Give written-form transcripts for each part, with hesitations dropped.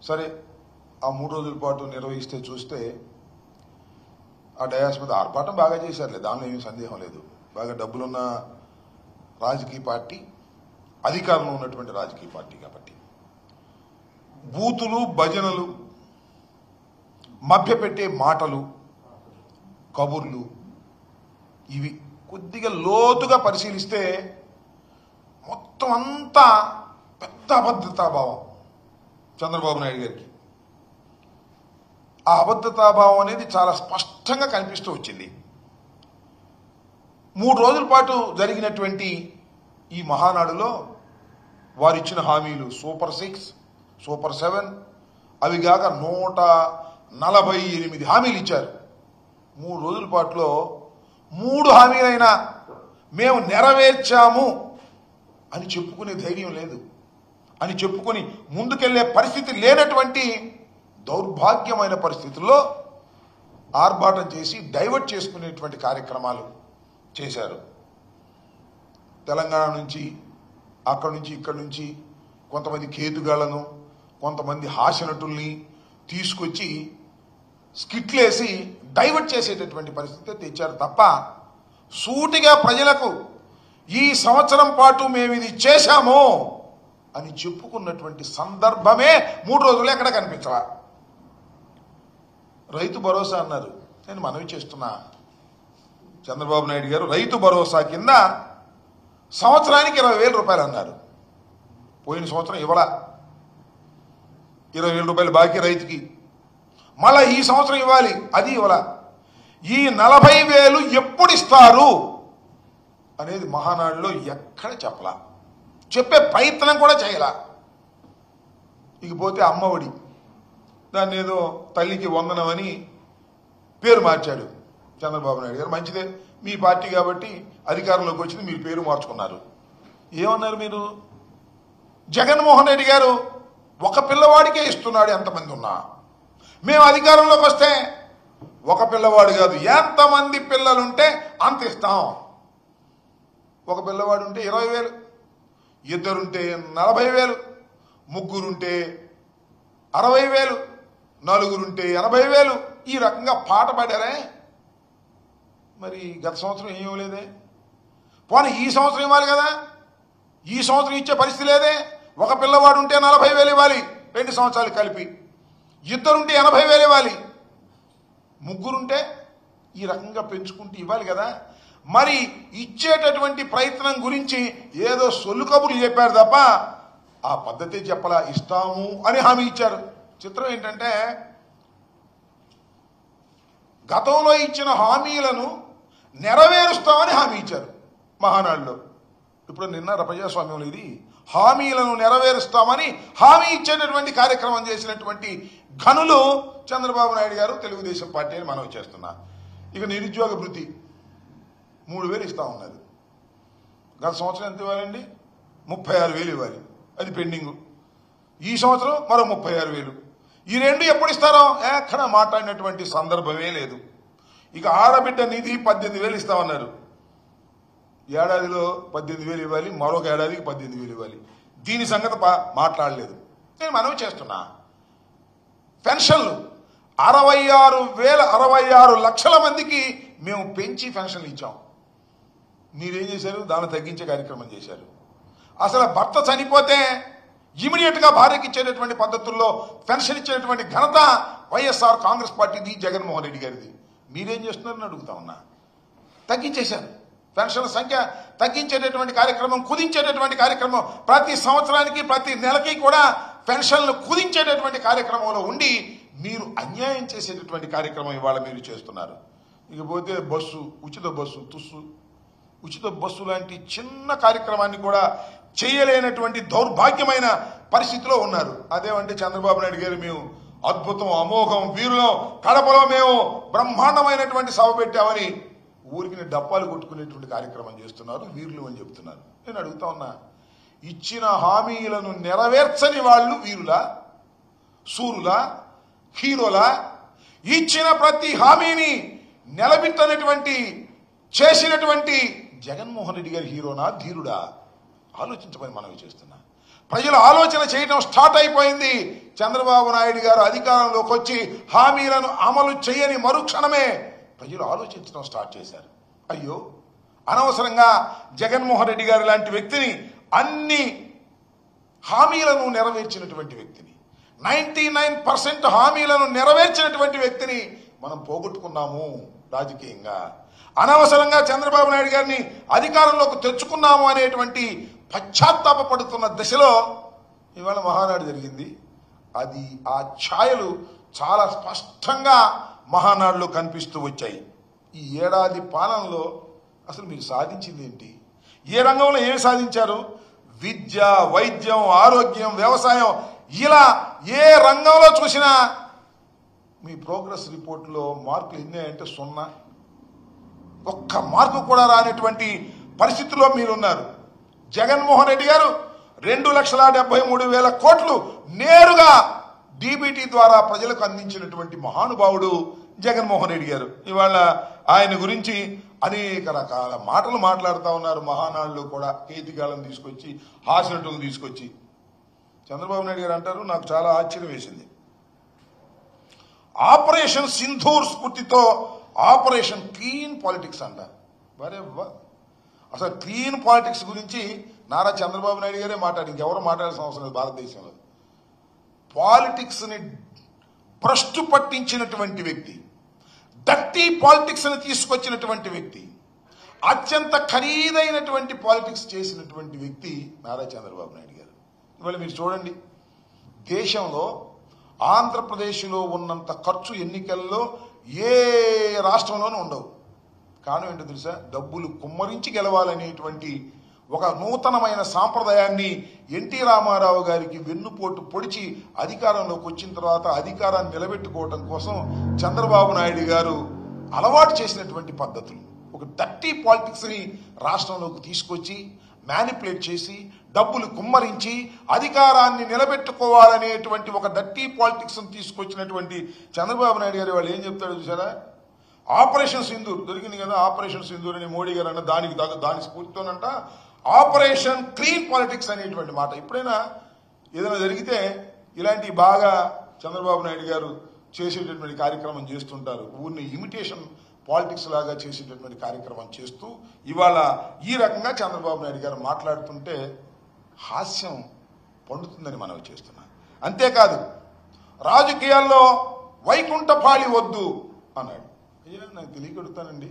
సరే ఆ 3 రోజుల పాటు నిర్వహిస్తే చూస్తే ఆ డయాస్ మీద ఆర్భాటం బాగా చేశారులే, దానిలో ఏమీ సందేహం లేదు. బాగా డబ్బులున్న రాజకీయ పార్టీ, అధికారంలో ఉన్నటువంటి రాజకీయ పార్టీ కాబట్టి బూతులు, భజనలు, మభ్యపెట్టే మాటలు, కబుర్లు ఇవి కొద్దిగా లోతుగా పరిశీలిస్తే మొత్తం అంతా పెద్ద అభద్రతాభావం చంద్రబాబు నాయుడు గారికి. ఆ అభద్రతాభావం అనేది చాలా స్పష్టంగా కనిపిస్తూ వచ్చింది. 3 రోజుల పాటు జరిగినటువంటి ఈ మహానాడులో వారిచ్చిన హామీలు సూపర్ 6, సూపర్ 7 అవి కాక 148 హామీలు ఇచ్చారు. 3 రోజుల పాటులో 3 హామీలైనా మేము నెరవేర్చాము అని చెప్పుకునే ధైర్యం లేదు, అని చెప్పుకొని ముందుకెళ్లే పరిస్థితి లేనటువంటి దౌర్భాగ్యమైన పరిస్థితుల్లో ఆర్భాటం చేసి డైవర్ట్ చేసుకునేటువంటి కార్యక్రమాలు చేశారు. తెలంగాణ నుంచి, అక్కడి నుంచి, ఇక్కడి నుంచి కొంతమంది కేతుగాళ్లను, కొంతమంది హాస్యనటుల్ని తీసుకొచ్చి స్కిట్లేసి డైవర్ట్ చేసేటటువంటి పరిస్థితి తెచ్చారు తప్ప సూటిగా ప్రజలకు ఈ సంవత్సరం పాటు మేము ఇది చేశాము అని చెప్పుకున్నటువంటి సందర్భమే 3 రోజులు ఎక్కడ కనిపించవా. రైతు భరోసా అన్నారు. నేను మనవి చేస్తున్నా, చంద్రబాబు నాయుడు గారు రైతు భరోసా కింద సంవత్సరానికి 20,000 రూపాయలు అన్నారు. పోయిన సంవత్సరం ఇవ్వలా, 20,000 రూపాయలు బాకీ రైతుకి. మళ్ళా ఈ సంవత్సరం ఇవ్వాలి, అది ఇవ్వలా. ఈ 40,000 ఎప్పుడు ఇస్తారు అనేది మహానాడులో ఎక్కడ చెప్పలా, చెప్పే ప్రయత్నం కూడా చేయలా. ఇకపోతే అమ్మఒడి, దాన్ని ఏదో తల్లికి వందనం అని పేరు మార్చాడు చంద్రబాబు నాయుడు గారు. మంచిదే, మీ పార్టీ కాబట్టి అధికారంలోకి వచ్చింది, మీరు పేరు మార్చుకున్నారు. ఏమన్నారు మీరు? జగన్మోహన్ రెడ్డి గారు ఒక పిల్లవాడికే ఇస్తున్నాడు ఎంతమంది ఉన్నా, మేము అధికారంలోకి వస్తే ఒక పిల్లవాడు కాదు ఎంతమంది పిల్లలుంటే అంత ఇస్తాం. ఒక పిల్లవాడు ఉంటే 20,000, ఇద్దరుంటే 40,000, ముగ్గురుంటే 60,000, నలుగురుంటే 80,000. ఈ రకంగా పాట పాడారే. మరి గత సంవత్సరం ఏం ఇవ్వలేదే? పోనీ ఈ సంవత్సరం ఇవ్వాలి కదా, ఈ సంవత్సరం ఇచ్చే పరిస్థితి లేదే. ఒక పిల్లవాడు ఉంటే 40,000 ఇవ్వాలి 2 సంవత్సరాలు కలిపి, ఇద్దరుంటే 80,000 ఇవ్వాలి, ముగ్గురుంటే ఈ రకంగా పెంచుకుంటూ ఇవ్వాలి కదా. మరి ఇచ్చేటటువంటి ప్రయత్నం గురించి ఏదో సొల్లు కబుర్లు చెప్పారు తప్ప ఆ పద్ధతి చెప్పలా. ఇస్తాము అని హామీ ఇచ్చారు. చిత్రం ఏంటంటే గతంలో ఇచ్చిన హామీలను నెరవేరుస్తామని హామీ ఇచ్చారు మహానాడులో. ఇప్పుడు నిన్న ప్రజాస్వామ్యంలో ఇది హామీలను నెరవేరుస్తామని హామీ ఇచ్చేటటువంటి కార్యక్రమం చేసినటువంటి ఘనులు చంద్రబాబు నాయుడు గారు, తెలుగుదేశం పార్టీ అని మనవి చేస్తున్నా. ఇక నిరుద్యోగ భృతి 3,000 ఇస్తా ఉన్నారు. గత సంవత్సరం ఎంత ఇవ్వాలండి? 36,000 ఇవ్వాలి, అది పెండింగ్. ఈ సంవత్సరం మరో 36,000. ఈ రెండు ఎప్పుడు ఇస్తారో ఎక్కడ మాట్లాడినటువంటి సందర్భమే లేదు. ఇక ఆడబిడ్డ నిధి 18,000 ఇస్తామన్నారు. ఏడాదిలో 18,000 ఇవ్వాలి, మరొక ఏడాదికి 18,000 ఇవ్వాలి. దీని సంగతి మాట్లాడలేదు. నేను మనవి చేస్తున్నా, పెన్షన్లు 66 లక్షల మందికి మేము పెంచి పెన్షన్లు ఇచ్చాం. మీరేం చేశారు? దాన్ని తగ్గించే కార్యక్రమం చేశారు. అసలు భర్త చనిపోతే ఇమీడియట్ గా భార్యకి ఇచ్చేటటువంటి పద్ధతుల్లో పెన్షన్ ఇచ్చేటువంటి ఘనత వైఎస్ఆర్ కాంగ్రెస్ పార్టీది, జగన్మోహన్ రెడ్డి గారిది. మీరేం చేస్తున్నారని అడుగుతా ఉన్నా. తగ్గించేశారు. పెన్షన్ల సంఖ్య తగ్గించేటటువంటి కార్యక్రమం, కుదించేటటువంటి కార్యక్రమం, ప్రతి సంవత్సరానికి ప్రతి నెలకి కూడా పెన్షన్లు కుదించేటటువంటి కార్యక్రమంలో ఉండి మీరు అన్యాయం చేసేటటువంటి కార్యక్రమం ఇవాళ మీరు చేస్తున్నారు. ఇకపోతే బస్సు, ఉచిత బస్సు, ఉచిత బస్సు లాంటి చిన్న కార్యక్రమాన్ని కూడా చేయలేనటువంటి దౌర్భాగ్యమైన పరిస్థితిలో ఉన్నారు. అదేమంటే చంద్రబాబు నాయుడు గారు మేము అద్భుతం, అమోఘం, వీరులం, కడపలో మేము బ్రహ్మాండమైనటువంటి సభ పెట్టామని ఊరికి డప్పాలు కొట్టుకునేటువంటి కార్యక్రమం చేస్తున్నారు, వీరులు అని చెప్తున్నారు. నేను అడుగుతా ఉన్నా, ఇచ్చిన హామీలను నెరవేర్చని వాళ్ళు వీరులా, సూరులా, హీరోలా? ఇచ్చిన ప్రతి హామీని నిలబెట్టనటువంటి చేసినటువంటి జగన్మోహన్ రెడ్డి గారి హీరోనా, ధీరుడా? ఆలోచించమని మనవి చేస్తున్నా. ప్రజలు ఆలోచన చేయడం స్టార్ట్ అయిపోయింది. చంద్రబాబు నాయుడు గారు అధికారంలోకి వచ్చి హామీలను అమలు చేయని మరుక్షణమే ప్రజలు ఆలోచించడం స్టార్ట్ చేశారు. అయ్యో, అనవసరంగా జగన్మోహన్ రెడ్డి గారు లాంటి వ్యక్తిని, అన్ని హామీలను నెరవేర్చినటువంటి వ్యక్తిని, 99% హామీలను నెరవేర్చినటువంటి వ్యక్తిని మనం పోగొట్టుకున్నాము రాజకీయంగా. అనవసరంగా చంద్రబాబు నాయుడు గారిని అధికారంలోకి తెచ్చుకున్నాము అనేటువంటి పశ్చాత్తాపడుతున్న దశలో ఇవాళ మహానాడు జరిగింది. అది ఆ ఛాయలు చాలా స్పష్టంగా మహానాడులో కనిపిస్తూ వచ్చాయి. ఈ ఏడాది పాలనలో అసలు మీరు సాధించింది ఏంటి? ఏ రంగంలో ఏమి సాధించారు? విద్య, వైద్యం, ఆరోగ్యం, వ్యవసాయం, ఇలా ఏ రంగంలో చూసినా మీ ప్రోగ్రెస్ రిపోర్ట్లో మార్కులు ఎన్ని అంటే 0. ఒక్క మార్కు కూడా రానటువంటి పరిస్థితిలో మీరున్నారు. జగన్మోహన్ రెడ్డి గారు 2,73,000 కోట్లు నేరుగా డీబీటీ ద్వారా ప్రజలకు అందించినటువంటి మహానుభావుడు జగన్మోహన్ రెడ్డి గారు. ఇవాళ ఆయన గురించి అనేక రకాల మాటలు మాట్లాడుతూ ఉన్నారు. మహానాడులో కూడా కేతికాలను తీసుకొచ్చి, హాస్యనటులను తీసుకొచ్చి. చంద్రబాబు నాయుడు గారు అంటారు, నాకు చాలా ఆశ్చర్యం వేసింది, ఆపరేషన్ సింధూర్ స్ఫూర్తితో ఆపరేషన్ క్లీన్ పాలిటిక్స్ అంట. వరే వా, అసలు క్లీన్ పాలిటిక్స్ గురించి నారా చంద్రబాబు నాయుడు గారే మాట్లాడి, ఇంకెవరు మాట్లాడాల్సిన అవసరం లేదు భారతదేశంలో. పాలిటిక్స్ ని భ్రష్టు పట్టించినటువంటి వ్యక్తి, డర్టీ పాలిటిక్స్ ని తీసుకొచ్చినటువంటి వ్యక్తి, అత్యంత ఖరీదైనటువంటి పాలిటిక్స్ చేసినటువంటి వ్యక్తి నారా చంద్రబాబు నాయుడు గారు. ఇవాళ మీరు చూడండి, దేశంలో ఆంధ్రప్రదేశ్లో ఉన్నంత ఖర్చు ఎన్నికల్లో ఏ రాష్ట్రంలోనూ ఉండవు. కారణం ఏంటో తెలుసా? డబ్బులు కుమ్మరించి గెలవాలనేటువంటి ఒక నూతనమైన సాంప్రదాయాన్ని ఎన్టీ రామారావు గారికి వెన్నుపోటు పొడిచి అధికారంలోకి వచ్చిన తర్వాత అధికారాన్ని నిలబెట్టుకోవడం కోసం చంద్రబాబు నాయుడు గారు అలవాటు చేసినటువంటి పద్ధతులు, ఒక డర్టీ పాలిటిక్స్ ని రాష్ట్రంలోకి తీసుకొచ్చి మ్యానిపులేట్ చేసి డబ్బులు కుమ్మరించి అధికారాన్ని నిలబెట్టుకోవాలనేటువంటి ఒక డర్టీ పాలిటిక్స్ తీసుకొచ్చినటువంటి చంద్రబాబు నాయుడు గారు వాళ్ళు ఏం చెప్తాడు చూసారా? ఆపరేషన్ సింధూర్ దొరికింది కదా, ఆపరేషన్ సింధూర్ అని మోడీ గారు అన్న దాని స్ఫూర్తితోనంట ఆపరేషన్ క్లీన్ పాలిటిక్స్ అనేటువంటి మాట. ఎప్పుడైనా ఏదైనా జరిగితే ఇలాంటి బాగా చంద్రబాబు నాయుడు గారు చేసేటటువంటి కార్యక్రమం చేస్తుంటారు. ఊరిని ఇమిటేషన్ పాలిటిక్స్ లాగా చేసేటటువంటి కార్యక్రమం చేస్తూ ఇవాళ ఈ రకంగా చంద్రబాబు నాయుడు గారు మాట్లాడుతుంటే హాస్యం పండుతుందని మనం చేస్తున్నాం. అంతేకాదు, రాజకీయాల్లో వైకుంఠపాళి వద్దు అన్నాడు. అయ్యా, నాకు తెలియకడుతానండి,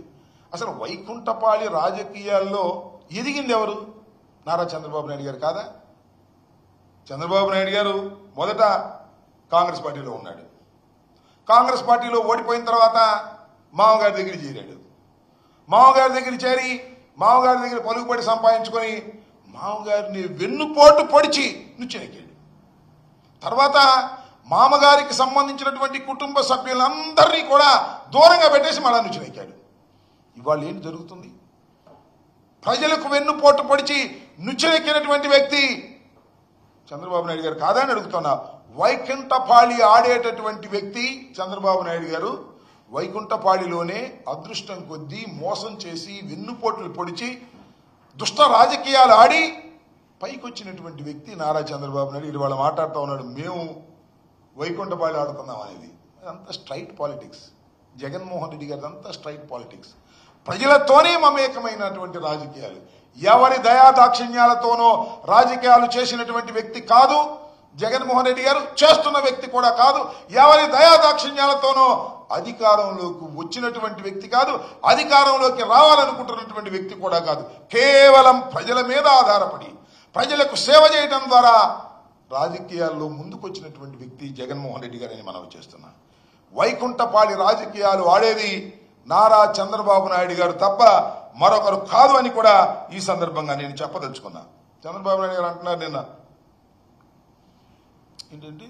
అసలు వైకుంఠపాళి రాజకీయాల్లో ఎదిగింది ఎవరు? నారా చంద్రబాబు నాయుడు గారు కాదా? చంద్రబాబు నాయుడు గారు మొదట కాంగ్రెస్ పార్టీలో ఉన్నాడు. కాంగ్రెస్ పార్టీలో ఓడిపోయిన తర్వాత మామగారి దగ్గర చేరాడు. మామగారి దగ్గర చేరి మామగారి దగ్గర పలుకుబడి సంపాదించుకొని మామగారిని వెన్నుపోటు పొడిచి నుచ్చెనెక్కాడు. తర్వాత మామగారికి సంబంధించినటువంటి కుటుంబ సభ్యులందరినీ కూడా దూరంగా పెట్టేసి మళ్ళా నుచ్చెనెక్కాడు. ఇవాళ ఏంటి జరుగుతుంది? ప్రజలకు వెన్నుపోటు పొడిచి నుచ్చెనెక్కినటువంటి వ్యక్తి చంద్రబాబు నాయుడు గారు కాదా అని అడుగుతున్నా. వైకుంఠపాళి ఆడేటటువంటి వ్యక్తి చంద్రబాబు నాయుడు గారు వైకుంఠపాళిలోనే అదృష్టం కొద్దీ మోసం చేసి వెన్నుపోట్లు పొడిచి దుష్ట రాజకీయాలు ఆడి పైకి వచ్చినటువంటి వ్యక్తి నారా చంద్రబాబు నాయుడు. ఇవాళ మాట్లాడుతూ ఉన్నాడు, మేము వైకుంఠపాళి ఆడుతున్నాం అనేది. అదంతా స్ట్రైట్ పాలిటిక్స్. జగన్మోహన్ రెడ్డి గారి అంతా స్ట్రైట్ పాలిటిక్స్. ప్రజలతోనే మమేకమైనటువంటి రాజకీయాలు. ఎవరి దయాదాక్షిణ్యాలతోనో రాజకీయాలు చేసినటువంటి వ్యక్తి కాదు జగన్మోహన్ రెడ్డి గారు, చేస్తున్న వ్యక్తి కూడా కాదు. ఎవరి దయాదాక్షిణ్యాలతోనో అధికారంలోకి వచ్చినటువంటి వ్యక్తి కాదు, అధికారంలోకి రావాలనుకుంటున్నటువంటి వ్యక్తి కూడా కాదు. కేవలం ప్రజల మీద ఆధారపడి ప్రజలకు సేవ చేయడం ద్వారా రాజకీయాల్లో ముందుకొచ్చినటువంటి వ్యక్తి జగన్మోహన్ రెడ్డి గారని మనం చేస్తున్నాం. వైకుంఠపాళి రాజకీయాలు ఆడేది నారా చంద్రబాబు నాయుడు గారు తప్ప మరొకరు కాదు అని కూడా ఈ సందర్భంగా నేను చెప్పదలుచుకున్నా. చంద్రబాబు నాయుడు గారు అంటున్నారు నిన్న ఏంటంటే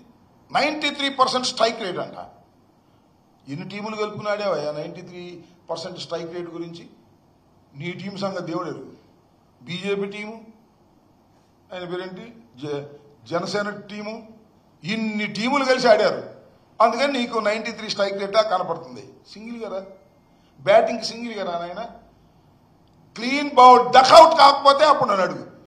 93% స్ట్రైక్ రేట్ అంట. ఎన్ని టీములు కలుపుకున్నాడేవయ్యా 93% స్ట్రైక్ రేట్ గురించి? నీ టీం సంగతి దేవుడు. బీజేపీ టీము, ఆయన పేరేంటి, జనసేన టీము, ఇన్ని టీములు కలిసి ఆడారు. అందుకని నీకు 93 స్ట్రైక్ రేటా కనపడుతుంది. సింగిల్ గారా బ్యాటింగ్, సింగిల్ గారా నాయన? క్లీన్ బౌల్ డక్అవుట్ కాకపోతే అప్పుడు నన్ను అడుగు.